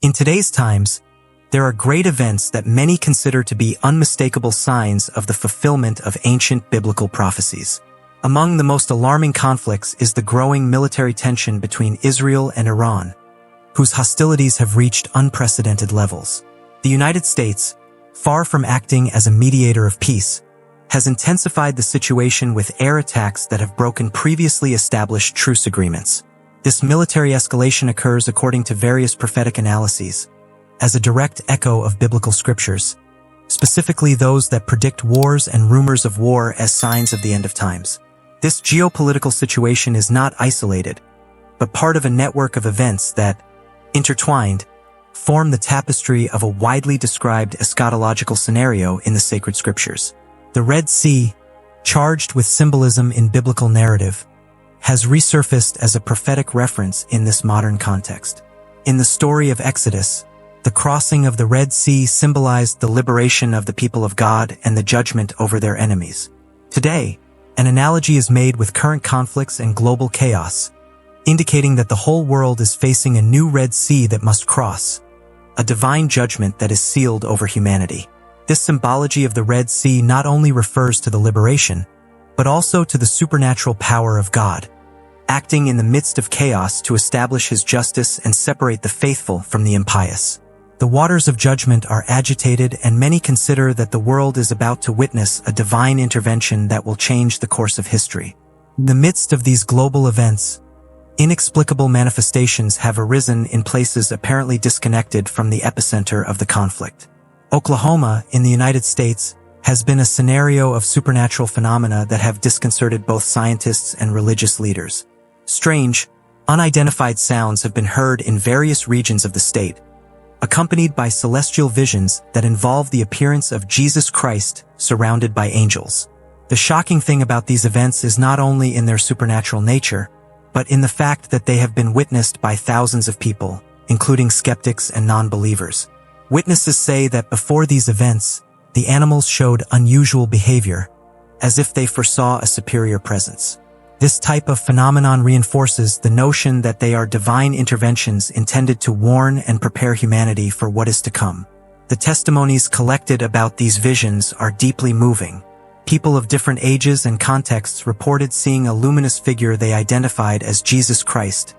In today's times, there are great events that many consider to be unmistakable signs of the fulfillment of ancient biblical prophecies. Among the most alarming conflicts is the growing military tension between Israel and Iran, whose hostilities have reached unprecedented levels. The United States, far from acting as a mediator of peace, has intensified the situation with air attacks that have broken previously established truce agreements. This military escalation occurs, according to various prophetic analyses, as a direct echo of biblical scriptures, specifically those that predict wars and rumors of war as signs of the end of times. This geopolitical situation is not isolated, but part of a network of events that, intertwined, form the tapestry of a widely described eschatological scenario in the sacred scriptures. The Red Sea, charged with symbolism in biblical narrative, has resurfaced as a prophetic reference in this modern context. In the story of Exodus, the crossing of the Red Sea symbolized the liberation of the people of God and the judgment over their enemies. Today, an analogy is made with current conflicts and global chaos, indicating that the whole world is facing a new Red Sea that must cross, a divine judgment that is sealed over humanity. This symbology of the Red Sea not only refers to the liberation, but also to the supernatural power of God, acting in the midst of chaos to establish his justice and separate the faithful from the impious. The waters of judgment are agitated, and many consider that the world is about to witness a divine intervention that will change the course of history. In the midst of these global events, inexplicable manifestations have arisen in places apparently disconnected from the epicenter of the conflict. Oklahoma, in the United States, has been a scenario of supernatural phenomena that have disconcerted both scientists and religious leaders. Strange, unidentified sounds have been heard in various regions of the state, accompanied by celestial visions that involve the appearance of Jesus Christ surrounded by angels. The shocking thing about these events is not only in their supernatural nature, but in the fact that they have been witnessed by thousands of people, including skeptics and non-believers. Witnesses say that before these events, the animals showed unusual behavior, as if they foresaw a superior presence. This type of phenomenon reinforces the notion that they are divine interventions intended to warn and prepare humanity for what is to come. The testimonies collected about these visions are deeply moving. People of different ages and contexts reported seeing a luminous figure they identified as Jesus Christ,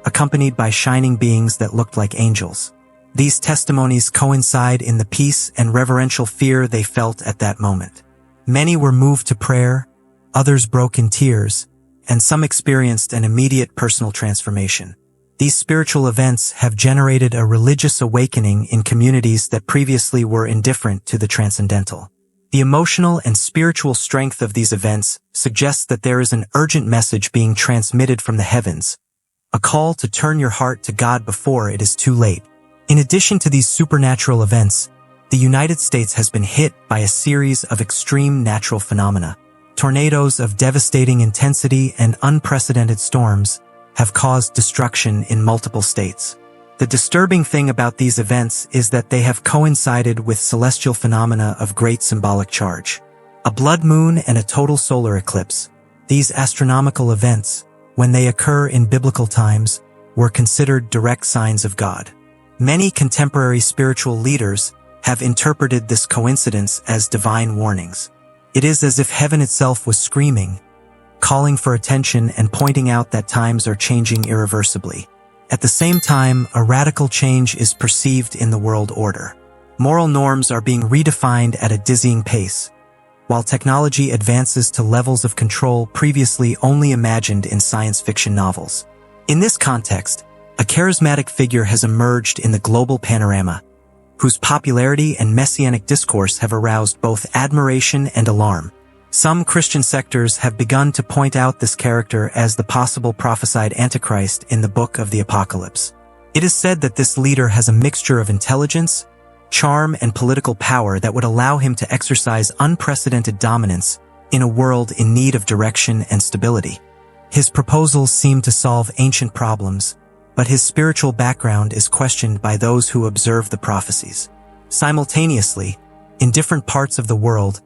accompanied by shining beings that looked like angels. These testimonies coincide in the peace and reverential fear they felt at that moment. Many were moved to prayer, others broke in tears, and some experienced an immediate personal transformation. These spiritual events have generated a religious awakening in communities that previously were indifferent to the transcendental. The emotional and spiritual strength of these events suggests that there is an urgent message being transmitted from the heavens, a call to turn your heart to God before it is too late. In addition to these supernatural events, the United States has been hit by a series of extreme natural phenomena. Tornadoes of devastating intensity and unprecedented storms have caused destruction in multiple states. The disturbing thing about these events is that they have coincided with celestial phenomena of great symbolic charge. A blood moon and a total solar eclipse. These astronomical events, when they occur in biblical times, were considered direct signs of God. Many contemporary spiritual leaders have interpreted this coincidence as divine warnings. It is as if heaven itself was screaming, calling for attention and pointing out that times are changing irreversibly. At the same time, a radical change is perceived in the world order. Moral norms are being redefined at a dizzying pace, while technology advances to levels of control previously only imagined in science fiction novels. In this context, a charismatic figure has emerged in the global panorama, whose popularity and messianic discourse have aroused both admiration and alarm. Some Christian sectors have begun to point out this character as the possible prophesied Antichrist in the Book of the Apocalypse. It is said that this leader has a mixture of intelligence, charm, and political power that would allow him to exercise unprecedented dominance in a world in need of direction and stability. His proposals seem to solve ancient problems, but his spiritual background is questioned by those who observe the prophecies. Simultaneously, in different parts of the world,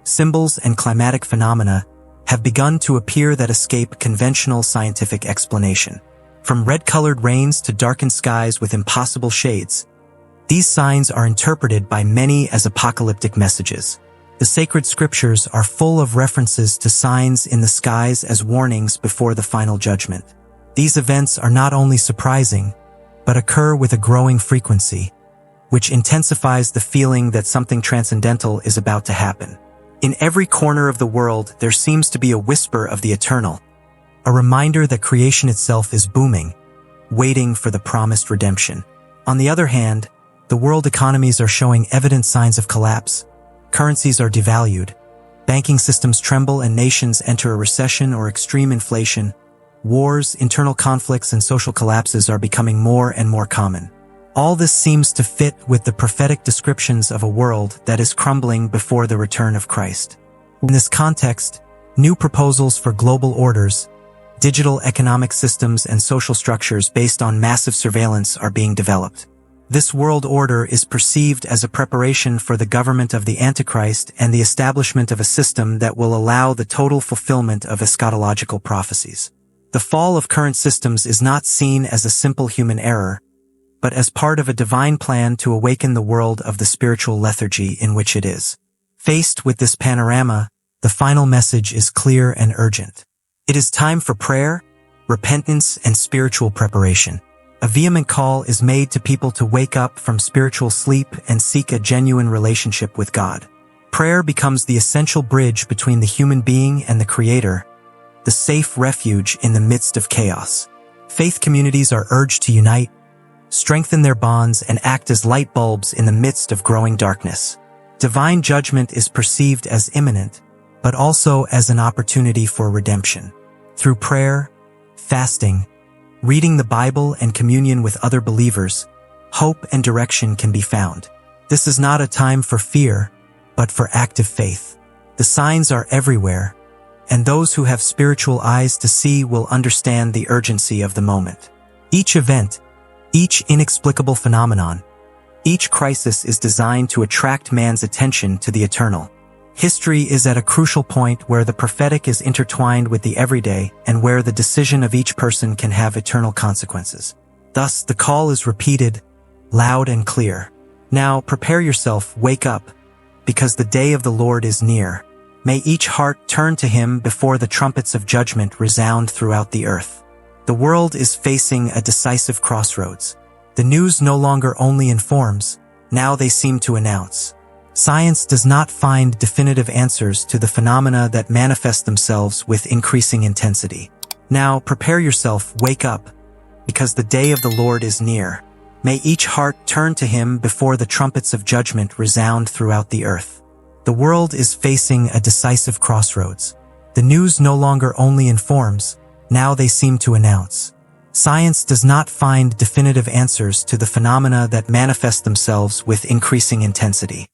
symbols and climatic phenomena have begun to appear that escape conventional scientific explanation. From red-colored rains to darkened skies with impossible shades, these signs are interpreted by many as apocalyptic messages. The sacred scriptures are full of references to signs in the skies as warnings before the final judgment. These events are not only surprising, but occur with a growing frequency, which intensifies the feeling that something transcendental is about to happen. In every corner of the world, there seems to be a whisper of the eternal, a reminder that creation itself is booming, waiting for the promised redemption. On the other hand, the world economies are showing evident signs of collapse. Currencies are devalued, banking systems tremble, and nations enter a recession or extreme inflation. Wars, internal conflicts, and social collapses are becoming more and more common. All this seems to fit with the prophetic descriptions of a world that is crumbling before the return of Christ. In this context, new proposals for global orders, digital economic systems, and social structures based on massive surveillance are being developed. This world order is perceived as a preparation for the government of the Antichrist and the establishment of a system that will allow the total fulfillment of eschatological prophecies. The fall of current systems is not seen as a simple human error, but as part of a divine plan to awaken the world of the spiritual lethargy in which it is. Faced with this panorama, the final message is clear and urgent. It is time for prayer, repentance, and spiritual preparation. A vehement call is made to people to wake up from spiritual sleep and seek a genuine relationship with God. Prayer becomes the essential bridge between the human being and the Creator, the safe refuge in the midst of chaos. Faith communities are urged to unite, strengthen their bonds, and act as light bulbs in the midst of growing darkness. Divine judgment is perceived as imminent, but also as an opportunity for redemption. Through prayer, fasting, reading the Bible, and communion with other believers, hope and direction can be found. This is not a time for fear, but for active faith. The signs are everywhere, and those who have spiritual eyes to see will understand the urgency of the moment. Each event, each inexplicable phenomenon, each crisis is designed to attract man's attention to the eternal. History is at a crucial point where the prophetic is intertwined with the everyday and where the decision of each person can have eternal consequences. Thus, the call is repeated, loud and clear. Now, prepare yourself, wake up, because the day of the Lord is near. May each heart turn to Him before the trumpets of judgment resound throughout the earth. The world is facing a decisive crossroads. The news no longer only informs, now they seem to announce. Science does not find definitive answers to the phenomena that manifest themselves with increasing intensity. Now, prepare yourself, wake up, because the day of the Lord is near. May each heart turn to Him before the trumpets of judgment resound throughout the earth. The world is facing a decisive crossroads. The news no longer only informs, now they seem to announce. Science does not find definitive answers to the phenomena that manifest themselves with increasing intensity.